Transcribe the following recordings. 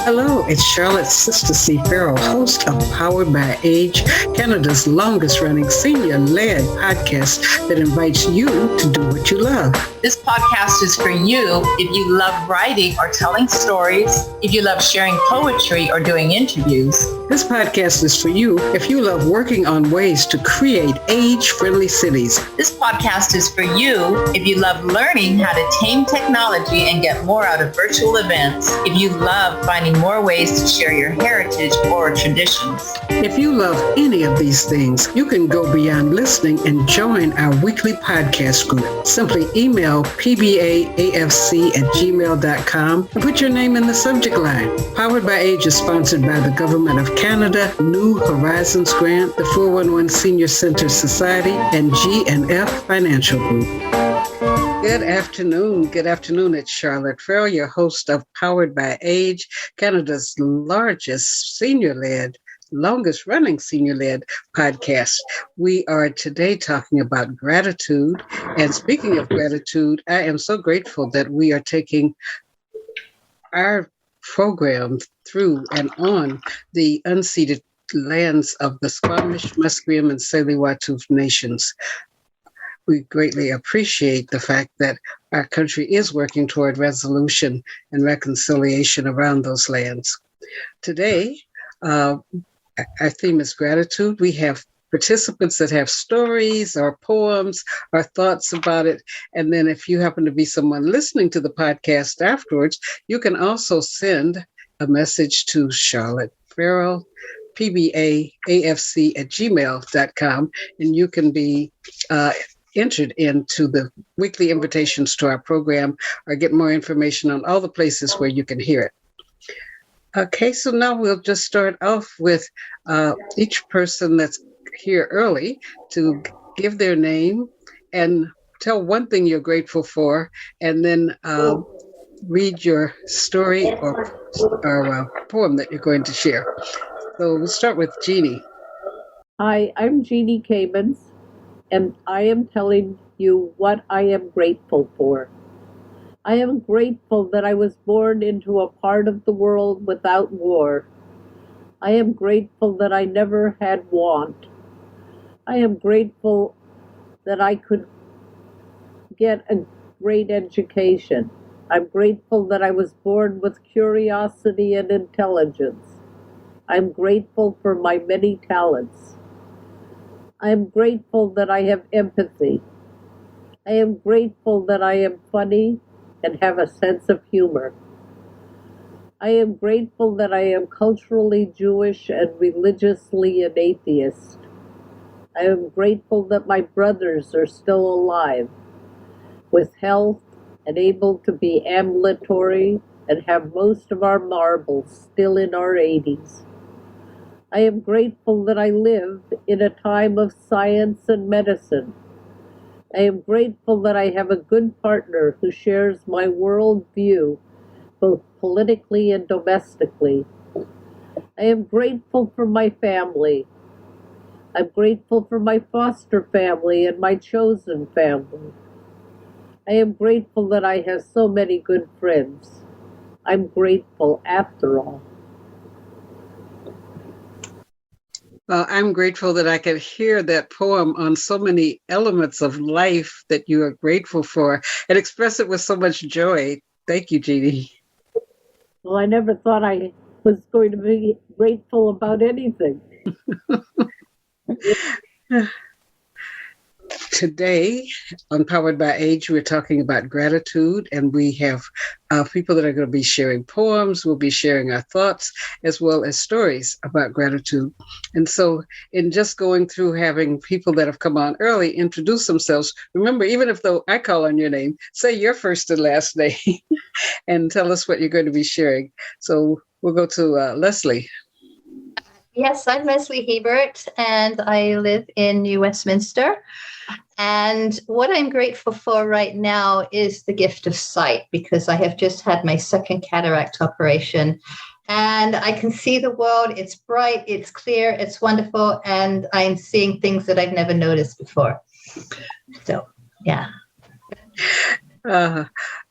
Hello, it's Charlotte Sista C Ferrell, host of Powered by Age, Canada's longest-running senior-led podcast that invites you to do what you love. This podcast is for you if you love writing or telling stories, if you love sharing poetry or doing interviews. This podcast is for you if you love working on ways to create age-friendly cities. This podcast is for you if you love learning how to tame technology and get more out of virtual events, if you love finding more ways to share your heritage or traditions. If you love any of these things, you can go beyond listening and join our weekly podcast group. Simply email pbaafc@gmail.com and put your name in the subject line. Powered by Age is sponsored by the Government of Canada, New Horizons Grant, the 411 Senior Center Society, and G&F Financial Group. Good afternoon. Good afternoon. It's Charlotte Ferrell, your host of Powered by Age, Canada's longest-running senior-led podcast. We are today talking about gratitude. And speaking of gratitude, I am so grateful that we are taking our program through and on the unceded lands of the Squamish, Musqueam, and Tsleil-Waututh nations. We greatly appreciate the fact that our country is working toward resolution and reconciliation around those lands. Today, our theme is gratitude. We have participants that have stories or poems or thoughts about it. And then if you happen to be someone listening to the podcast afterwards, you can also send a message to Charlotte Ferrell, pbaafc@gmail.com, and you can be entered into the weekly invitations to our program or get more information on all the places where you can hear it. Okay, so now we'll just start off with each person that's here early to give their name and tell one thing you're grateful for, and then read your story or poem that you're going to share. So we'll start with Jeannie. Hi, I'm Jeannie Kammins, and I am telling you what I am grateful for. I am grateful that I was born into a part of the world without war. I am grateful that I never had want. I am grateful that I could get a great education. I'm grateful that I was born with curiosity and intelligence. I'm grateful for my many talents. I am grateful that I have empathy. I am grateful that I am funny and have a sense of humor. I am grateful that I am culturally Jewish and religiously an atheist. I am grateful that my brothers are still alive, with health and able to be ambulatory and have most of our marbles still in our 80s. I am grateful that I live in a time of science and medicine. I am grateful that I have a good partner who shares my world view, both politically and domestically. I am grateful for my family. I'm grateful for my foster family and my chosen family. I am grateful that I have so many good friends. I'm grateful after all. Well, I'm grateful that I could hear that poem on so many elements of life that you are grateful for and express it with so much joy. Thank you, Jeannie. Well, I never thought I was going to be grateful about anything. Today on Powered by Age, we're talking about gratitude, and we have people that are going to be sharing poems. We'll be sharing our thoughts as well as stories about gratitude. And so in just going through having people that have come on early introduce themselves, remember, even if though I call on your name, say your first and last name and tell us what you're going to be sharing. So we'll go to Lesley. Yes, I'm Lesley Hebert, and I live in New Westminster. And what I'm grateful for right now is the gift of sight, because I have just had my second cataract operation, and I can see the world. It's bright, it's clear, it's wonderful, and I'm seeing things that I've never noticed before. So, yeah.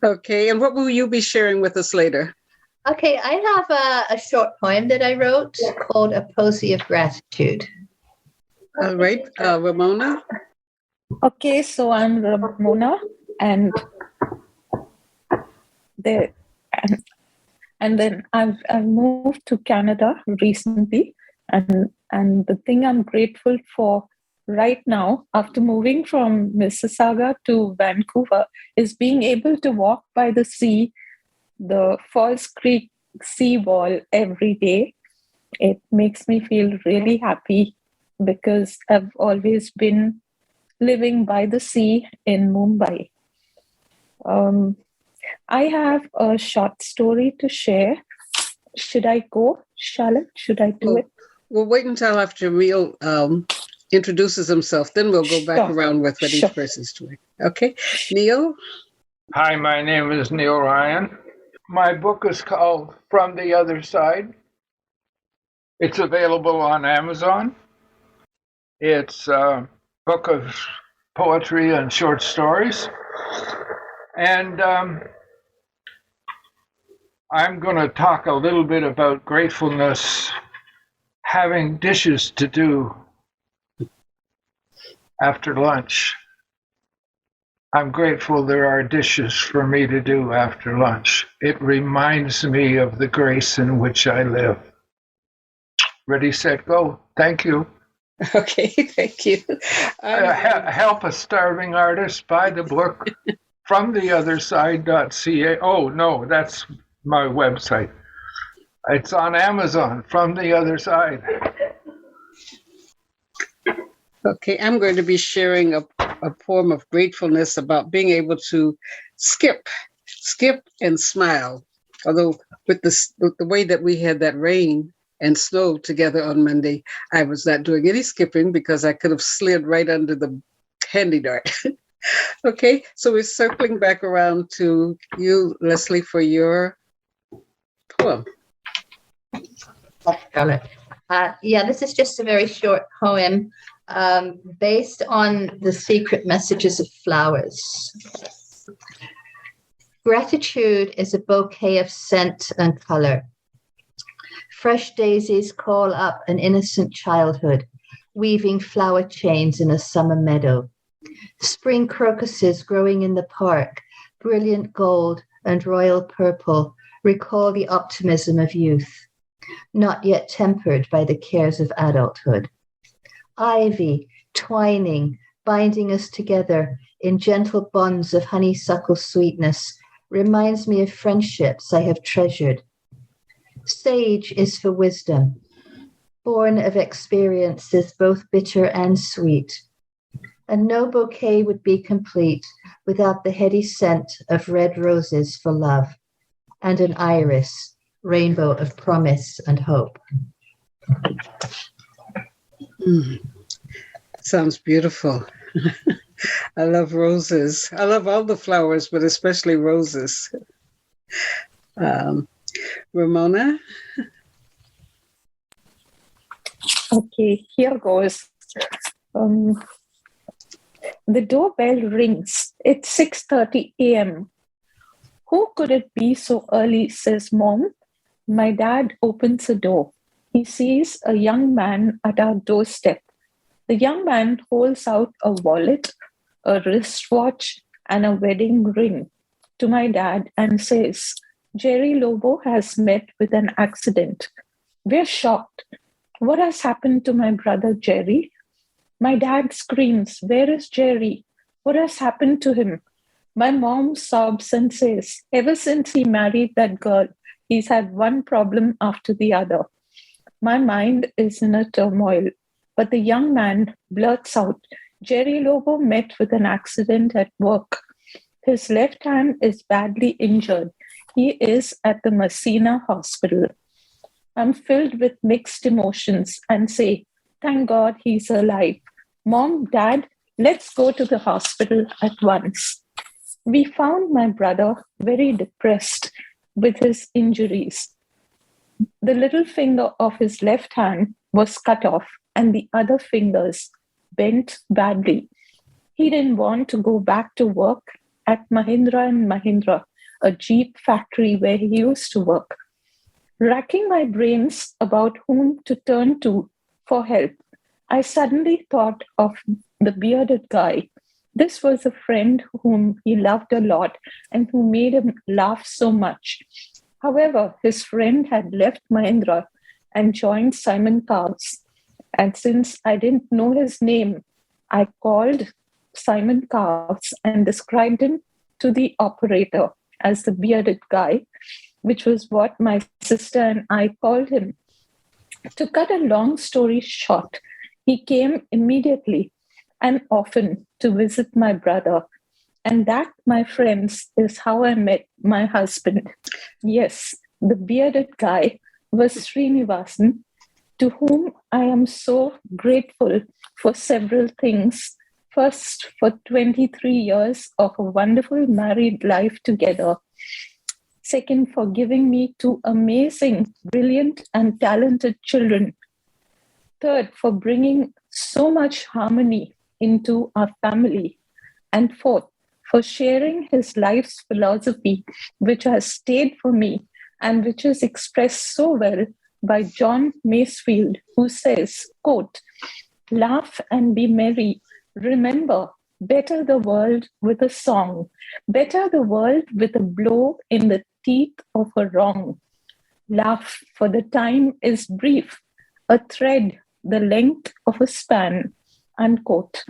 Okay, and what will you be sharing with us later? Okay, I have a short poem that I wrote called A Posy of Gratitude. All right, Ramona. Okay, so I'm Ramona, and there, and then I've moved to Canada recently, and the thing I'm grateful for right now, after moving from Mississauga to Vancouver, is being able to walk by the sea, the Falls Creek seawall every day. It makes me feel really happy because I've always been living by the sea in Mumbai. Um, I have a short story to share. Should I go, Charlotte? Should I do it? We'll wait until after Neil introduces himself. Then we'll go back around with what each person's doing. Okay, Neill? Hi, my name is Neill Ryon. My book is called From the Other Side. It's available on Amazon. It's a book of poetry and short stories. And I'm going to talk a little bit about gratefulness, having dishes to do after lunch. I'm grateful there are dishes for me to do after lunch. It reminds me of the grace in which I live. Ready, set, go. Thank you. Okay, thank you. Help a starving artist. Buy the book from theotherside.ca. Oh, no, that's my website. It's on Amazon, From the Other Side. Okay, I'm going to be sharing a poem of gratefulness about being able to skip and smile. Although with the way that we had that rain and snow together on Monday, I was not doing any skipping because I could have slid right under the handy dart. Okay, so we're circling back around to you, Lesley, for your poem. Charlotte. This is just a very short poem based on the secret messages of flowers. Gratitude is a bouquet of scent and color. Fresh daisies call up an innocent childhood, weaving flower chains in a summer meadow. Spring crocuses growing in the park, brilliant gold and royal purple, recall the optimism of youth, not yet tempered by the cares of adulthood. Ivy, twining, binding us together in gentle bonds of honeysuckle sweetness, reminds me of friendships I have treasured. Sage is for wisdom, born of experiences both bitter and sweet. And no bouquet would be complete without the heady scent of red roses for love, and an iris, rainbow of promise and hope. Sounds beautiful. I love roses. I love all the flowers, but especially roses. Ramona? Okay, here goes. The doorbell rings. It's 6:30 a.m. Who could it be so early, says Mom. My dad opens the door. He sees a young man at our doorstep. The young man holds out a wallet, a wristwatch, and a wedding ring to my dad and says, Jerry Lobo has met with an accident. We're shocked. What has happened to my brother Jerry? My dad screams, Where is Jerry? What has happened to him? My mom sobs and says, Ever since he married that girl, he's had one problem after the other. My mind is in a turmoil, but the young man blurts out, Jerry Lobo met with an accident at work. His left hand is badly injured. He is at the Messina hospital. I'm filled with mixed emotions and say, Thank God he's alive. Mom, Dad, let's go to the hospital at once. We found my brother very depressed with his injuries. The little finger of his left hand was cut off and the other fingers bent badly. He didn't want to go back to work at Mahindra & Mahindra, a Jeep factory where he used to work. Racking my brains about whom to turn to for help, I suddenly thought of the bearded guy. This was a friend whom he loved a lot and who made him laugh so much. However, his friend had left Mahindra and joined Simon Cowes. And since I didn't know his name, I called Simon Cowes and described him to the operator as the bearded guy, which was what my sister and I called him. To cut a long story short, he came immediately and often to visit my brother. And that, my friends, is how I met my husband. Yes, the bearded guy was Srinivasan, to whom I am so grateful for several things. First, for 23 years of a wonderful married life together. Second, for giving me two amazing, brilliant, and talented children. Third, for bringing so much harmony into our family. And fourth, for sharing his life's philosophy, which has stayed for me and which is expressed so well by John Masefield, who says, quote, "Laugh and be merry. Remember, better the world with a song. Better the world with a blow in the teeth of a wrong. Laugh, for the time is brief, a thread the length of a span." Unquote.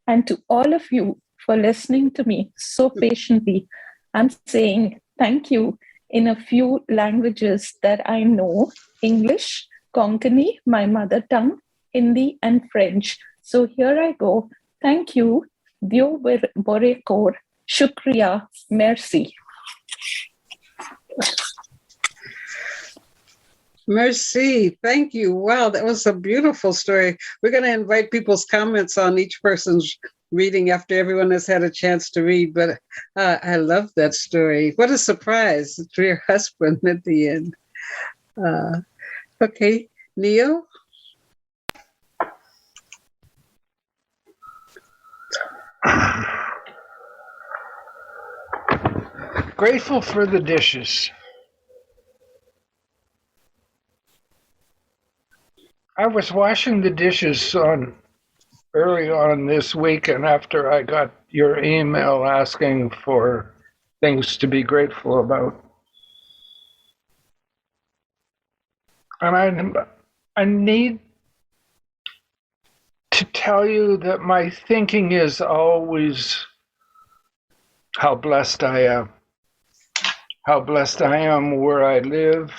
And to all of you for listening to me so patiently, I'm saying thank you in a few languages that I know: English, Konkani, my mother tongue, Hindi, and French. So here I go. Thank you. Dio bore kor. Shukriya. Merci. Merci. Thank you. Wow, that was a beautiful story. We're going to invite people's comments on each person's reading after everyone has had a chance to read. But I love that story. What a surprise to your husband at the end. Okay, Neill? Grateful for the dishes. I was washing the dishes early on this week, and after I got your email asking for things to be grateful about. And I need to tell you that my thinking is always how blessed I am. How blessed I am where I live,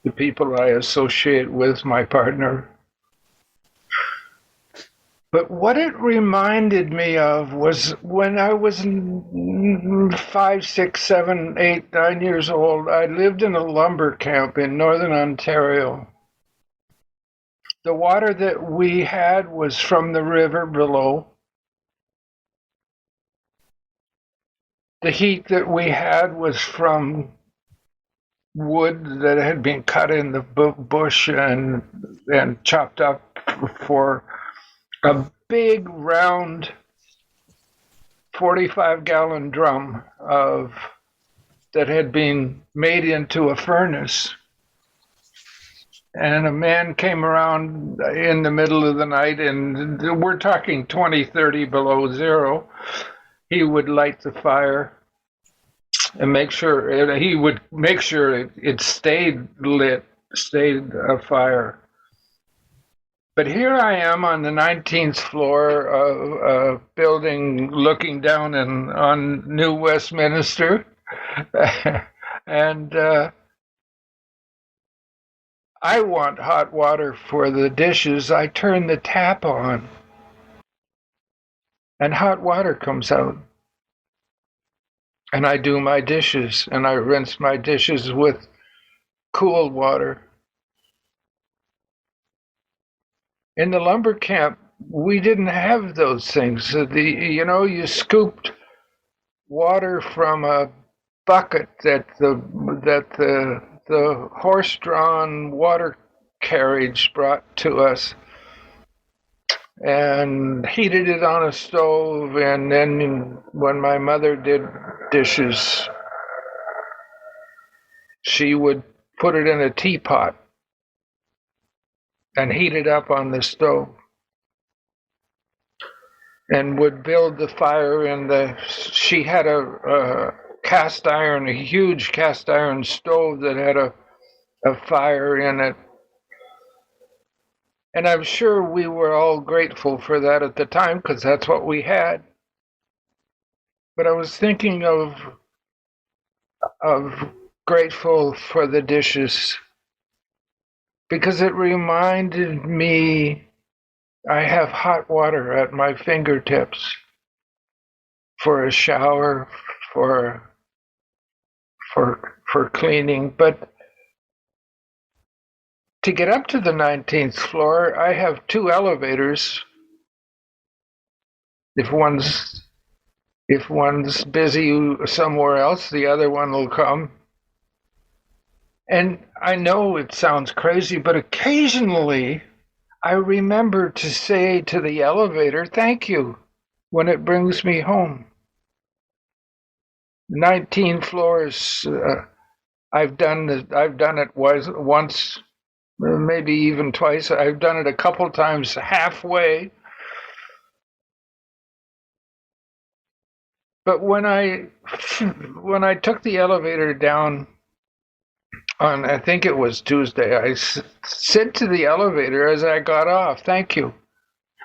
the people I associate with, my partner. But what it reminded me of was when I was 5, 6, 7, 8, 9 years old, I lived in a lumber camp in northern Ontario. The water that we had was from the river below. The heat that we had was from wood that had been cut in the bush and chopped up for a big round 45-gallon drum that had been made into a furnace. And a man came around in the middle of the night, and we're talking 20, 30 below zero. He would light the fire and make sure it stayed lit, stayed afire. But here I am on the 19th floor of a building looking down on New Westminster. And I want hot water for the dishes. I turn the tap on, and hot water comes out. And I do my dishes, and I rinse my dishes with cool water. In the lumber camp, we didn't have those things. You scooped water from a bucket that the horse-drawn water carriage brought to us, and heated it on a stove. And then when my mother did dishes, she would put it in a teapot and heat it up on the stove, and would build the fire she had a huge cast iron stove that had a fire in it. And I'm sure we were all grateful for that at the time, because that's what we had. But I was thinking of grateful for the dishes, because it reminded me I have hot water at my fingertips for a shower, for cleaning. But to get up to the 19th floor, I have 2 elevators. If one's busy somewhere else, the other one will come. And I know it sounds crazy, but occasionally I remember to say to the elevator, "Thank you," when it brings me home. 19 floors. I've done it once, maybe even twice. I've done it a couple times halfway. But when I took the elevator down on, I think it was Tuesday, I said to the elevator as I got off, "Thank you."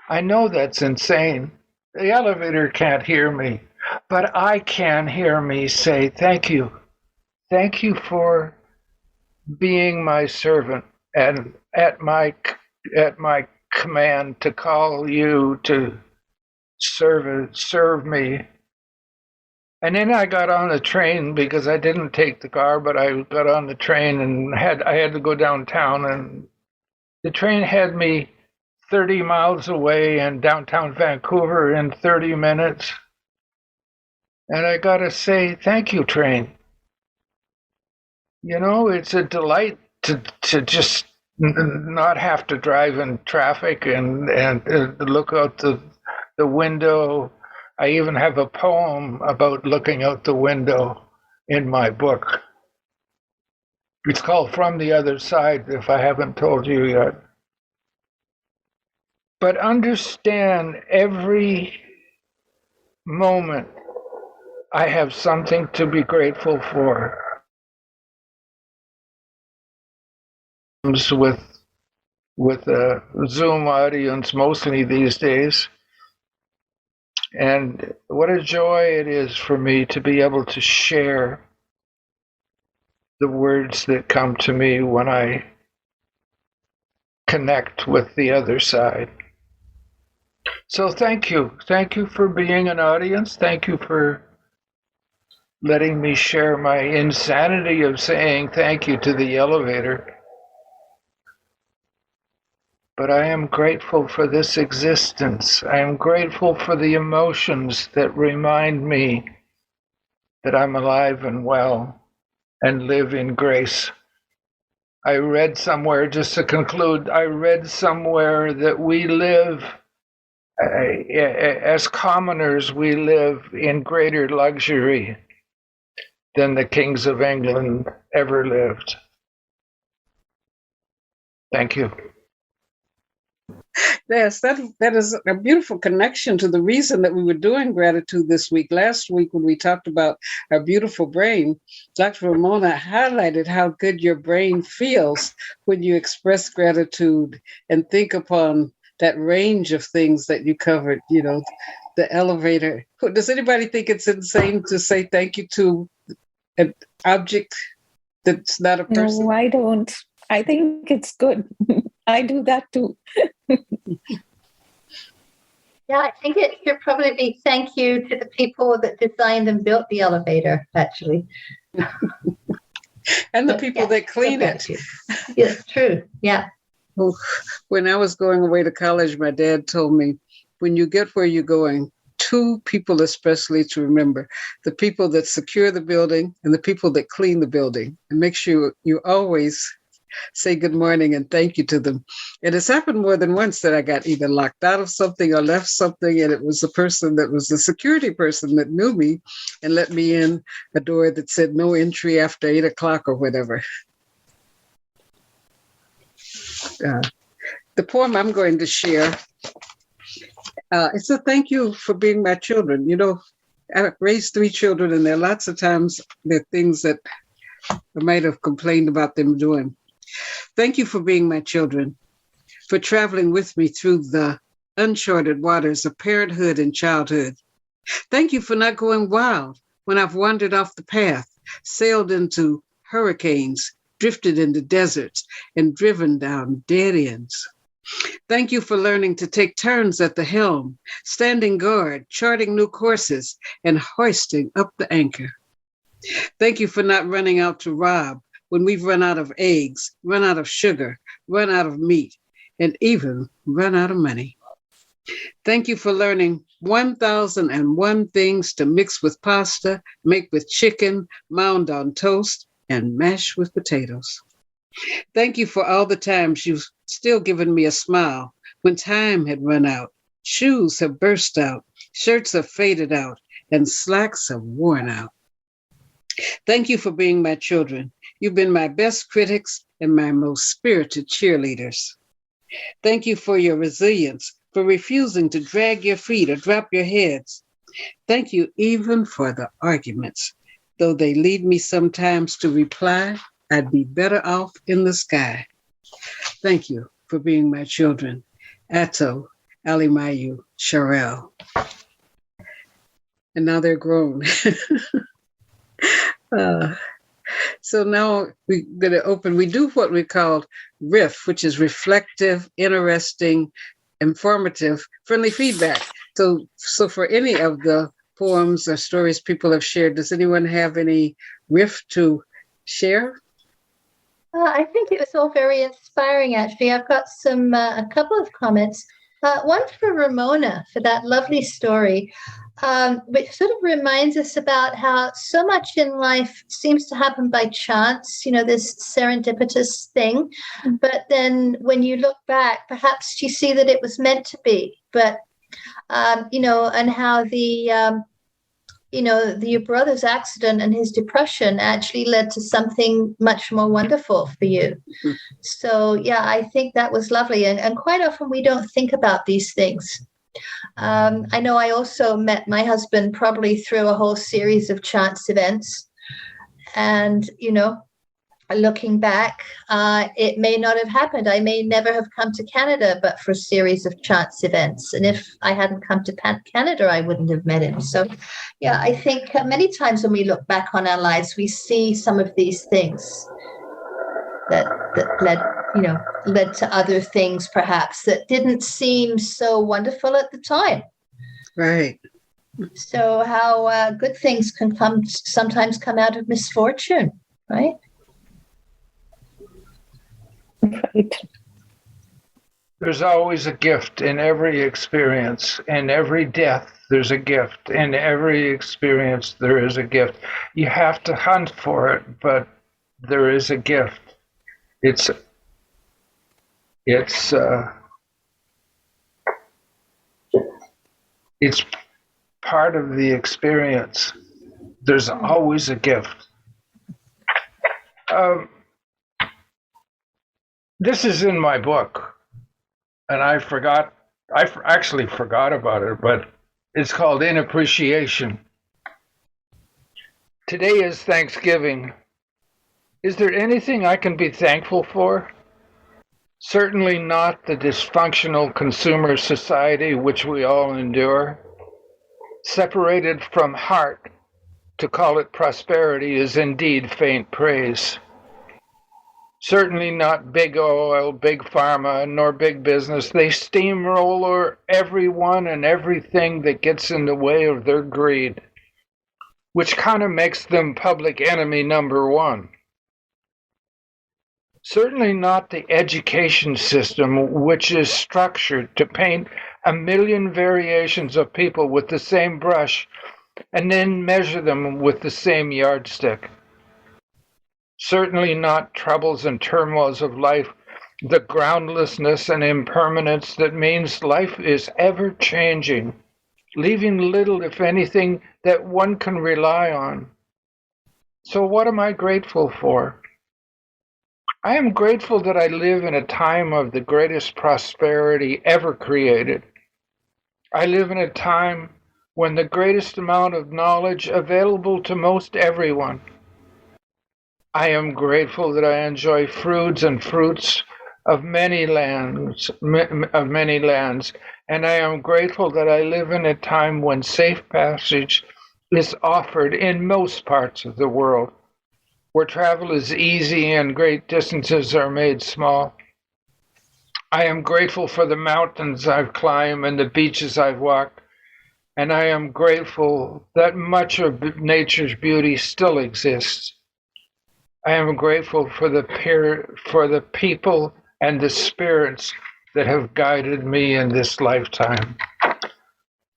I know that's insane. The elevator can't hear me, but I can hear me say, "Thank you. Thank you for being my servant, and at my command to call you to serve me." And then I got on the train, because I didn't take the car, but I got on the train and I had to go downtown, and the train had me 30 miles away in downtown Vancouver in 30 minutes. And I gotta say, thank you, train. You know, it's a delight to just not have to drive in traffic and look out the window. I even have a poem about looking out the window in my book. It's called From the Other Side, if I haven't told you yet. But understand, every moment I have something to be grateful for. With a Zoom audience mostly these days. And what a joy it is for me to be able to share the words that come to me when I connect with the other side. So thank you. Thank you for being an audience. Thank you for letting me share my insanity of saying thank you to the elevator. But I am grateful for this existence. I am grateful for the emotions that remind me that I'm alive and well and live in grace. I read somewhere, just to conclude, I read somewhere that we live, as commoners, we live in greater luxury than the kings of England ever lived. Thank you. Yes, that is a beautiful connection to the reason that we were doing gratitude this week. Last week, when we talked about our beautiful brain, Dr. Ramona highlighted how good your brain feels when you express gratitude and think upon that range of things that you covered. You know, the elevator. Does anybody think it's insane to say thank you to an object that's not a person? No, I don't. I think it's good. I do that too. Yeah, I think it should probably be thank you to the people that designed and built the elevator, actually. And the people that clean it. Yes, true. Yeah. When I was going away to college, my dad told me, when you get where you're going, 2 people especially to remember: the people that secure the building and the people that clean the building. And make sure you always say good morning and thank you to them. And it's happened more than once that I got either locked out of something or left something, and it was the person that was the security person that knew me and let me in a door that said no entry after 8 o'clock or whatever. The poem I'm going to share, it's a thank you for being my children. You know, I raised 3 children, and there are lots of times there are things that I might have complained about them doing. Thank you for being my children, for traveling with me through the uncharted waters of parenthood and childhood. Thank you for not going wild when I've wandered off the path, sailed into hurricanes, drifted into deserts, and driven down dead ends. Thank you for learning to take turns at the helm, standing guard, charting new courses, and hoisting up the anchor. Thank you for not running out to rob when we've run out of eggs, run out of sugar, run out of meat, and even run out of money. Thank you for learning 1,001 things to mix with pasta, make with chicken, mound on toast, and mash with potatoes. Thank you for all the times you've still given me a smile when time had run out, shoes have burst out, shirts have faded out, and slacks have worn out. Thank you for being my children. You've been my best critics and my most spirited cheerleaders. Thank you for your resilience, for refusing to drag your feet or drop your heads. Thank you even for the arguments, though they lead me sometimes to reply, I'd be better off in the sky. Thank you for being my children. Ato Alimayu Sharel. And now they're grown. So now we're going to open. We do what we call RIF, which is reflective, interesting, informative, friendly feedback. So for any of the poems or stories people have shared, does anyone have any RIF to share? I think it was all very inspiring, actually. I've got a couple of comments. One for Ramona for that lovely story, which sort of reminds us about how so much in life seems to happen by chance, this serendipitous thing. But then when you look back, perhaps you see that it was meant to be. But, and how your brother's accident and his depression actually led to something much more wonderful for you. Mm-hmm. So, yeah, I think that was lovely. And quite often we don't think about these things. I know I also met my husband probably through a whole series of chance events. And, looking back, it may not have happened. I may never have come to Canada, but for a series of chance events. And if I hadn't come to Canada, I wouldn't have met him. So, yeah, I think many times when we look back on our lives, we see some of these things that led to other things, perhaps, that didn't seem so wonderful at the time. Right. So how good things can sometimes come out of misfortune, right? Right. There's always a gift in every experience. In every death, there's a gift. In every experience, there is a gift. You have to hunt for it, but there is a gift. It's part of the experience. There's always a gift. This is in my book, and I actually forgot about it, but it's called In Appreciation. Today is Thanksgiving. Is there anything I can be thankful for? Certainly not the dysfunctional consumer society which we all endure. Separated from heart, to call it prosperity is indeed faint praise. Certainly not big oil, big pharma, nor big business. They steamroller everyone and everything that gets in the way of their greed, which kind of makes them public enemy number one. Certainly not the education system, which is structured to paint a million variations of people with the same brush and then measure them with the same yardstick. certainly not troubles and turmoils of life, the groundlessness and impermanence that means life is ever changing, leaving little, if anything, that one can rely on. So what am I grateful for? I am grateful that I live in a time of the greatest prosperity ever created. I live in a time when the greatest amount of knowledge available to most everyone. I am grateful that I enjoy fruits and fruits of many lands, and I am grateful that I live in a time when safe passage is offered in most parts of the world, where travel is easy and great distances are made small. I am grateful for the mountains I've climbed and the beaches I've walked, and I am grateful that much of nature's beauty still exists. I am grateful for the people and the spirits that have guided me in this lifetime.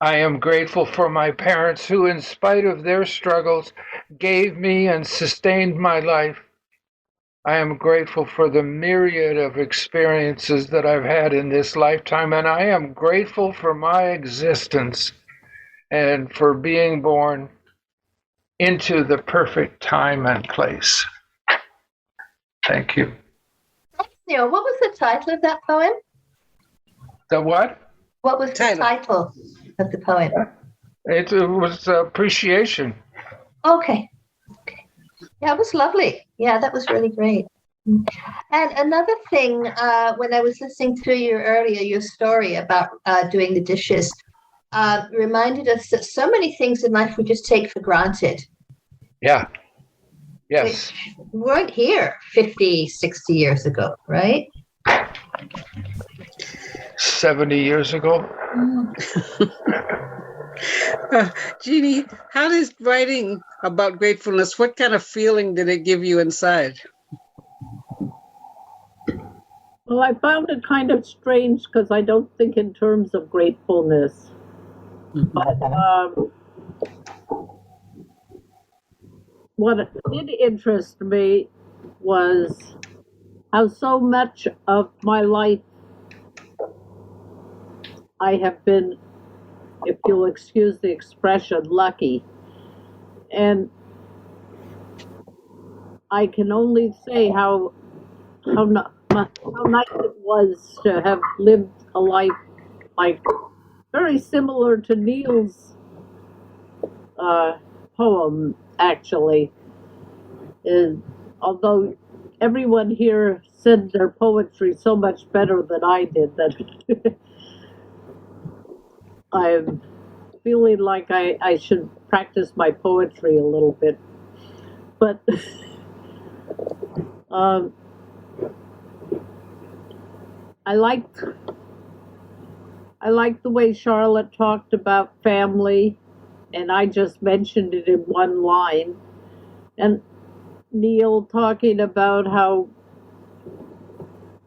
I am grateful for my parents who, in spite of their struggles, gave me and sustained my life. I am grateful for the myriad of experiences that I've had in this lifetime, and I am grateful for my existence and for being born into the perfect time and place. Thank you. Neill, what was the title of that poem? The what? What was the title of the poem? It was appreciation. Okay. Yeah, it was lovely. Yeah, that was really great. And another thing, when I was listening to you earlier, your story about doing the dishes reminded us that so many things in life we just take for granted. Yeah. Yes. Which weren't here 50, 60 years ago, right? 70 years ago. Jeannie, how does writing about gratefulness, what kind of feeling did it give you inside? Well, I found it kind of strange because I don't think in terms of gratefulness. But what did interest me was how so much of my life I have been, if you'll excuse the expression, lucky. And I can only say how nice it was to have lived a life like very similar to Neill's poem, actually. Although everyone here said their poetry so much better than I did, that I'm feeling like I should practice my poetry a little bit. But I liked the way Charlotte talked about family, and I just mentioned it in one line. And Neill talking about how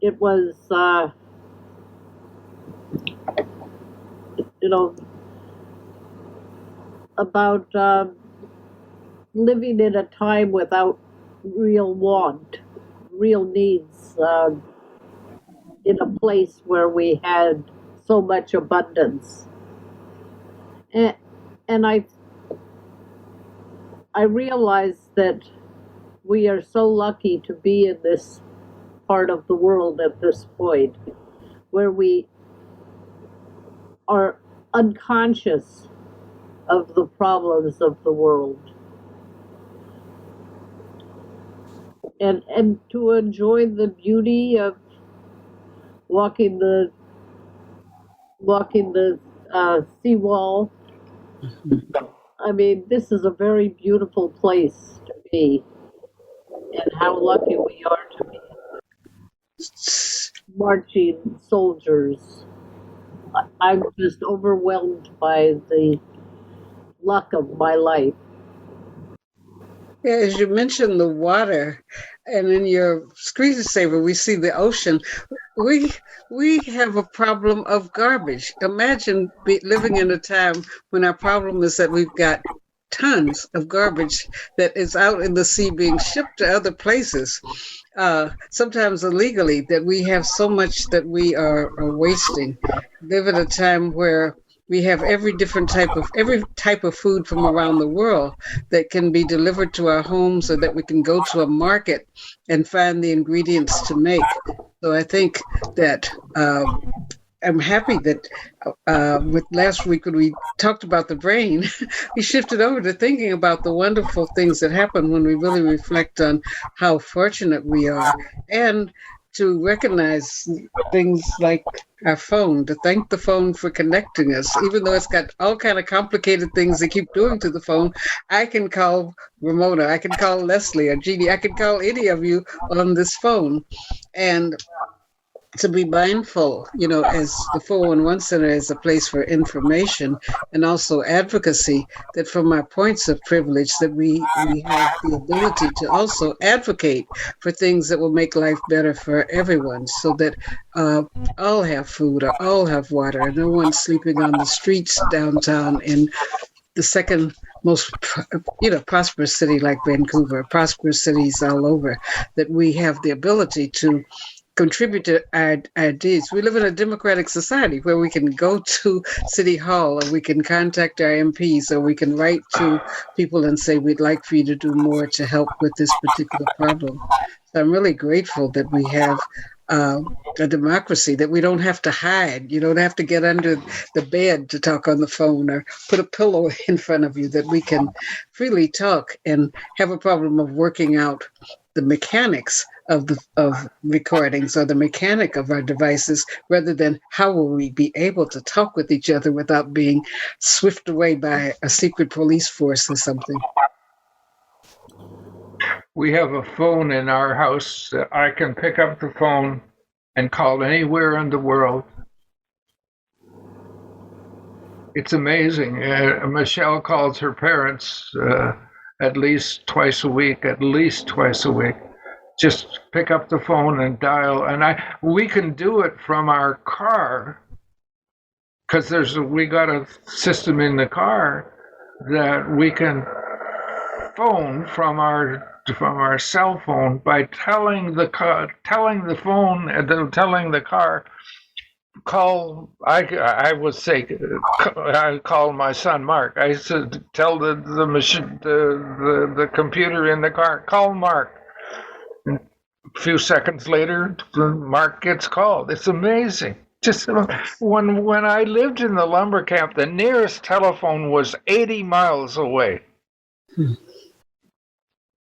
it was, about living in a time without real want, real needs, in a place where we had so much abundance. And I realized that we are so lucky to be in this part of the world at this point, where we are unconscious of the problems of the world. And to enjoy the beauty of walking the seawall. I mean, this is a very beautiful place to be, and how lucky we are to be marching soldiers. I'm just overwhelmed by the luck of my life. Yeah, as you mentioned the water, and in your screensaver, we see the ocean. We have a problem of garbage. Imagine living in a time when our problem is that we've got tons of garbage that is out in the sea being shipped to other places, sometimes illegally, that we have so much that we are wasting. Live at a time where we have every type of food from around the world that can be delivered to our homes, or that we can go to a market and find the ingredients to make. So I think that I'm happy that with last week when we talked about the brain, we shifted over to thinking about the wonderful things that happen when we really reflect on how fortunate we are, and to recognize things like our phone, to thank the phone for connecting us, even though it's got all kind of complicated things they keep doing to the phone. I can call Ramona, I can call Lesley or Jeannie, I can call any of you on this phone. And to be mindful, as the 411 Center is a place for information and also advocacy, that from our points of privilege, that we have the ability to also advocate for things that will make life better for everyone, so that all have food or all have water, and no one's sleeping on the streets downtown in the second most prosperous city like Vancouver, prosperous cities all over, that we have the ability to contribute to our deeds. We live in a democratic society where we can go to City Hall, or we can contact our MPs, or we can write to people and say, we'd like for you to do more to help with this particular problem. So I'm really grateful that we have a democracy, that we don't have to hide. You don't have to get under the bed to talk on the phone or put a pillow in front of you, that we can freely talk and have a problem of working out the mechanics of recordings, or the mechanic of our devices, rather than how will we be able to talk with each other without being swifted away by a secret police force or something. We have a phone in our house that I can pick up the phone and call anywhere in the world. It's amazing. Michelle calls her parents at least twice a week. Just pick up the phone and dial, and we can do it from our car, because we got a system in the car that we can phone from our cell phone by telling the car, call. I would say, I call my son Mark. I said, tell the machine, the computer in the car, call Mark. And a few seconds later, Mark gets called. It's amazing. Just when I lived in the lumber camp, the nearest telephone was 80 miles away.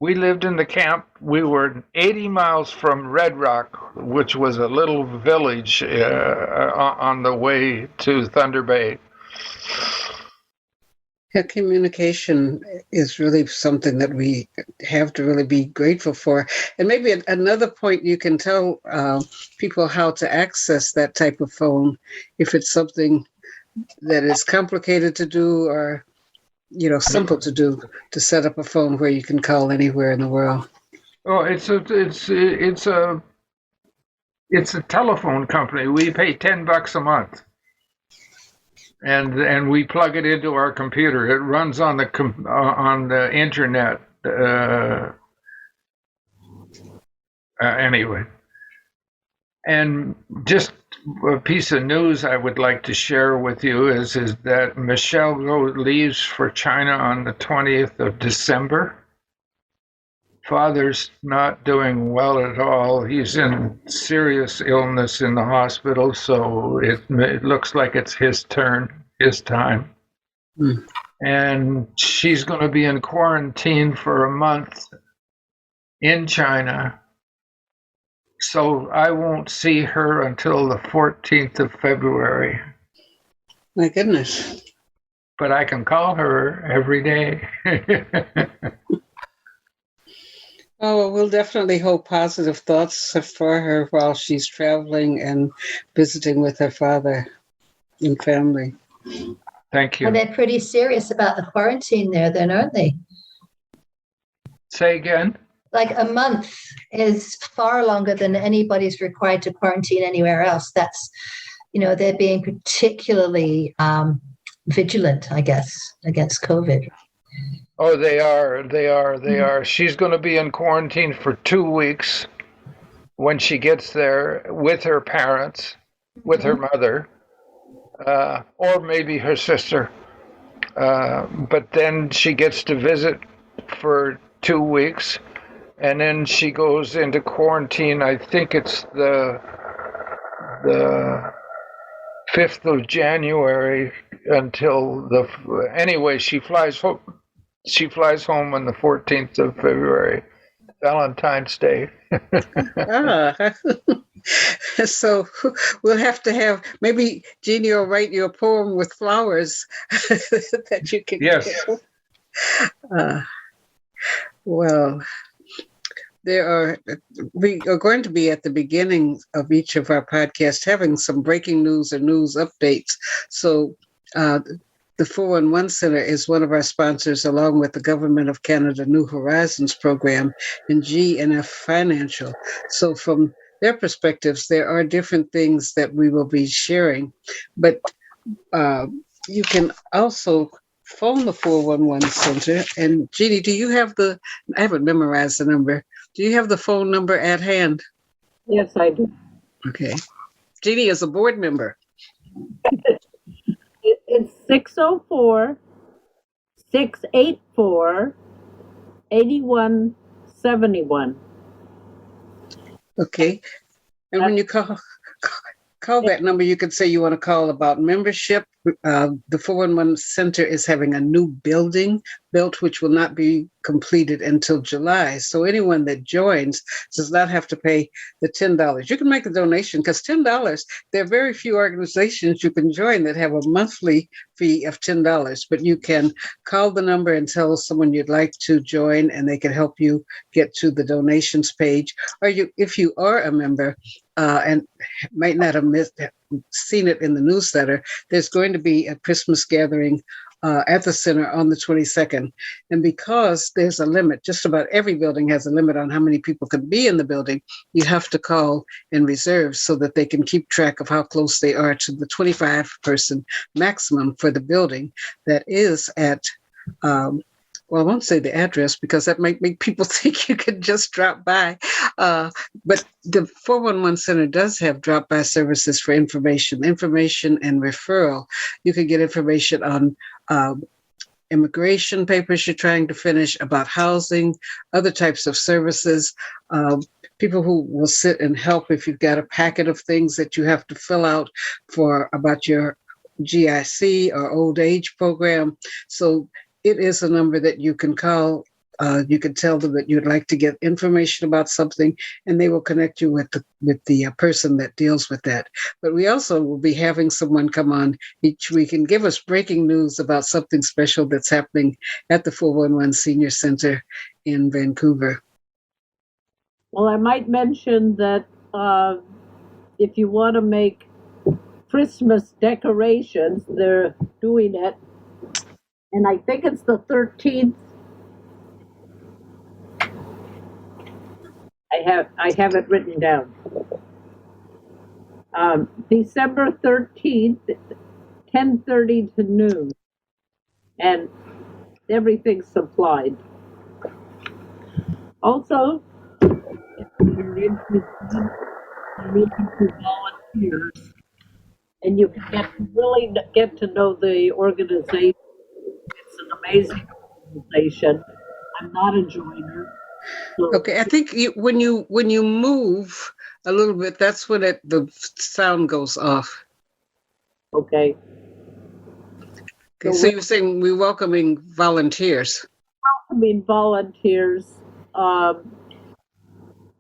We lived in the camp. We were 80 miles from Red Rock, which was a little village on the way to Thunder Bay. Yeah, communication is really something that we have to really be grateful for. And maybe another point, you can tell people how to access that type of phone, if it's something that is complicated to do, or simple to do, to set up a phone where you can call anywhere in the world. Oh, it's a telephone company. We pay $10 a month. And we plug it into our computer. It runs on the internet. Anyway, and just a piece of news I would like to share with you is that Michelle leaves for China on the 20th of December. Father's not doing well at all. He's in serious illness in the hospital, so it looks like it's his time. And she's going to be in quarantine for a month in China. So I won't see her until the 14th of February. My goodness. But I can call her every day. Oh, well, we'll definitely hold positive thoughts for her while she's traveling and visiting with her father and family. Thank you. Well, they're pretty serious about the quarantine there then, aren't they? Say again? Like a month is far longer than anybody's required to quarantine anywhere else. That's, they're being particularly vigilant, I guess, against COVID. Oh, they are. They are. They are. She's going to be in quarantine for 2 weeks when she gets there with her parents, with her mother, or maybe her sister. But then she gets to visit for 2 weeks, and then she goes into quarantine. I think it's the 5th of January until anyway, she flies home. She flies home on the 14th of February, Valentine's Day. Ah. So we'll have to have, maybe Jeannie will write you a poem with flowers that you can Yes. give. Well, we are going to be at the beginning of each of our podcasts having some breaking news or news updates. So the 411 Center is one of our sponsors, along with the Government of Canada New Horizons program and G&F Financial. So from their perspectives, there are different things that we will be sharing, but you can also phone the 411 Center. And Jeannie, I haven't memorized the number. Do you have the phone number at hand? Yes, I do. Okay. Jeannie is a board member. It's 604 684 8171. Okay. And when you call that number, you could say you want to call about membership. The 411 Center is having a new building built, which will not be completed until July. So anyone that joins does not have to pay the $10. You can make a donation because $10, there are very few organizations you can join that have a monthly fee of $10, but you can call the number and tell someone you'd like to join, and they can help you get to the donations page. Or if you are a member and might not have seen it in the newsletter, there's going to be a Christmas gathering at the center on the 22nd. And because there's a limit, just about every building has a limit on how many people can be in the building, you have to call and reserve so that they can keep track of how close they are to the 25-person maximum for the building that is at well, I won't say the address because that might make people think you could just drop by. But the 411 Center does have drop-by services for information and referral. You can get information on immigration papers you're trying to finish, about housing, other types of services, people who will sit and help if you've got a packet of things that you have to fill out about your GIC or old age program. So it is a number that you can call. You can tell them that you'd like to get information about something, and they will connect you with the person that deals with that. But we also will be having someone come on each week and give us breaking news about something special that's happening at the 411 Senior Center in Vancouver. Well, I might mention that if you want to make Christmas decorations, they're doing it. And I think it's the 13th. I have it written down. December 13th, 10:30 to noon. And everything's supplied. Also, if you're interested volunteers, and you can really get to know the organization. It's an amazing organization. I'm not a joiner. So Okay, I think when you move a little bit, that's when the sound goes off. Okay. Okay, so you're saying we're welcoming volunteers. Welcoming volunteers, and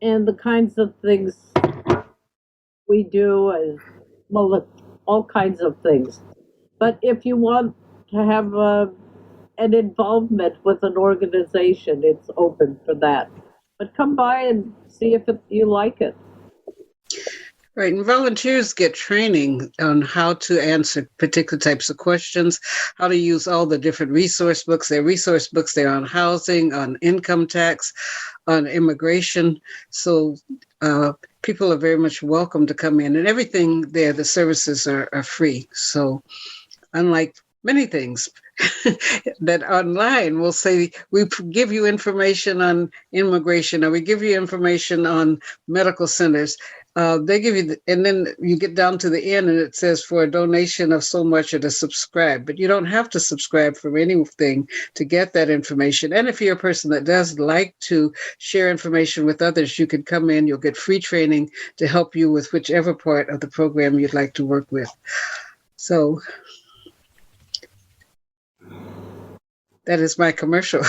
the kinds of things we do, and all kinds of things. But if you want to have an involvement with an organization, it's open for that. But come by and see if you like it. Right, and volunteers get training on how to answer particular types of questions, how to use all the different resource books. There are resource books there on housing, on income tax, on immigration. So people are very much welcome to come in, and everything there, the services are free. So unlike many things that online will say we give you information on immigration, or we give you information on medical centers. They give you, and then you get down to the end and it says for a donation of so much or to subscribe, but you don't have to subscribe for anything to get that information. And if you're a person that does like to share information with others, you can come in, you'll get free training to help you with whichever part of the program you'd like to work with. So that is my commercial.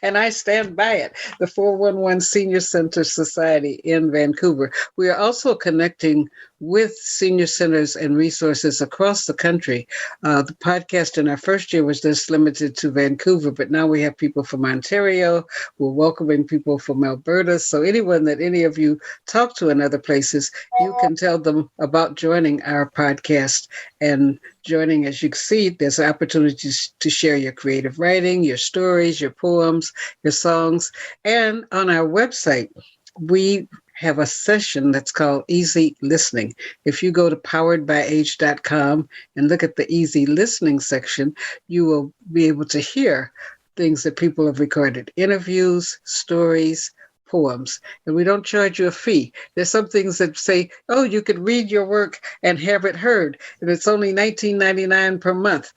And I stand by it. The 411 Senior Center Society in Vancouver. We are also connecting with senior centers and resources across the country. The podcast in our first year was just limited to Vancouver, but now we have people from Ontario. We're welcoming people from Alberta. So anyone that any of you talk to in other places, you can tell them about joining our podcast. And joining, as you can see, there's opportunities to share your creative writing, your stories, your poems, your songs. And on our website, we have a session that's called Easy Listening. If you go to poweredbyage.com and look at the Easy Listening section, you will be able to hear things that people have recorded, interviews, stories, poems, and we don't charge you a fee. There's some things that say, oh, you could read your work and have it heard, and it's only $19.99 per month.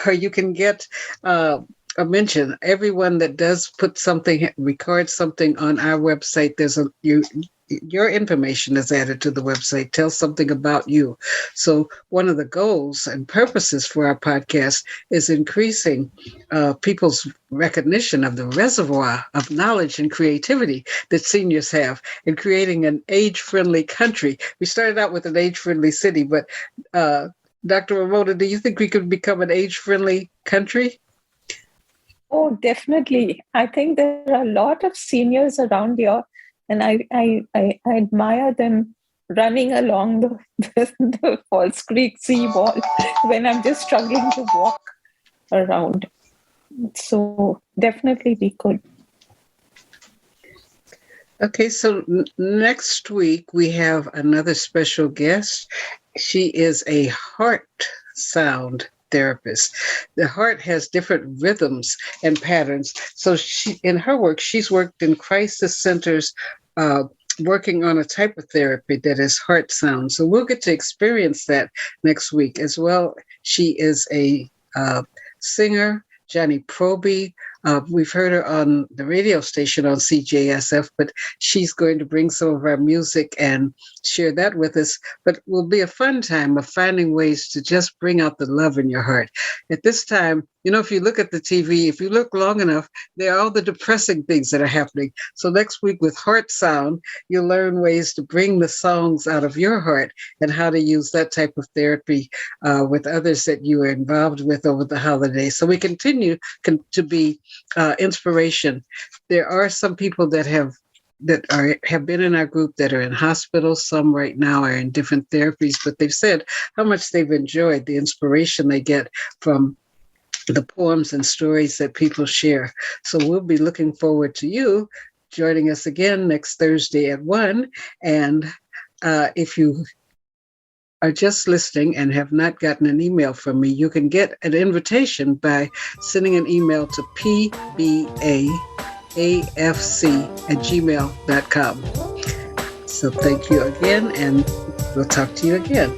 Or you can get a mention. Everyone that does put something, record something on our website, your information is added to the website, tell something about you. So one of the goals and purposes for our podcast is increasing people's recognition of the reservoir of knowledge and creativity that seniors have, and creating an age-friendly country. We started out with an age-friendly city, but Dr. Ramona, do you think we could become an age-friendly country? Oh, definitely. I think there are a lot of seniors around here, and I admire them running along the Falls Creek seawall when I'm just struggling to walk around. So definitely we could. Okay, so next week we have another special guest. She is a heart sound therapist. The heart has different rhythms and patterns. So in her work, she's worked in crisis centers, working on a type of therapy that is heart sound. So we'll get to experience that next week as well. She is a singer, Johnny Proby. We've heard her on the radio station on CJSF, but she's going to bring some of our music and share that with us. But it will be a fun time of finding ways to just bring out the love in your heart. At this time, if you look at the TV, if you look long enough, there are all the depressing things that are happening. So next week with Heart Sound, you'll learn ways to bring the songs out of your heart and how to use that type of therapy with others that you are involved with over the holidays. So we continue to be inspiration. There are some people that have been in our group that are in hospitals. Some right now are in different therapies, but they've said how much they've enjoyed the inspiration they get from the poems and stories that people share. So we'll be looking forward to you joining us again next Thursday at 1. And if you are just listening and have not gotten an email from me, you can get an invitation by sending an email to pbaafc@gmail.com. So thank you again, and we'll talk to you again.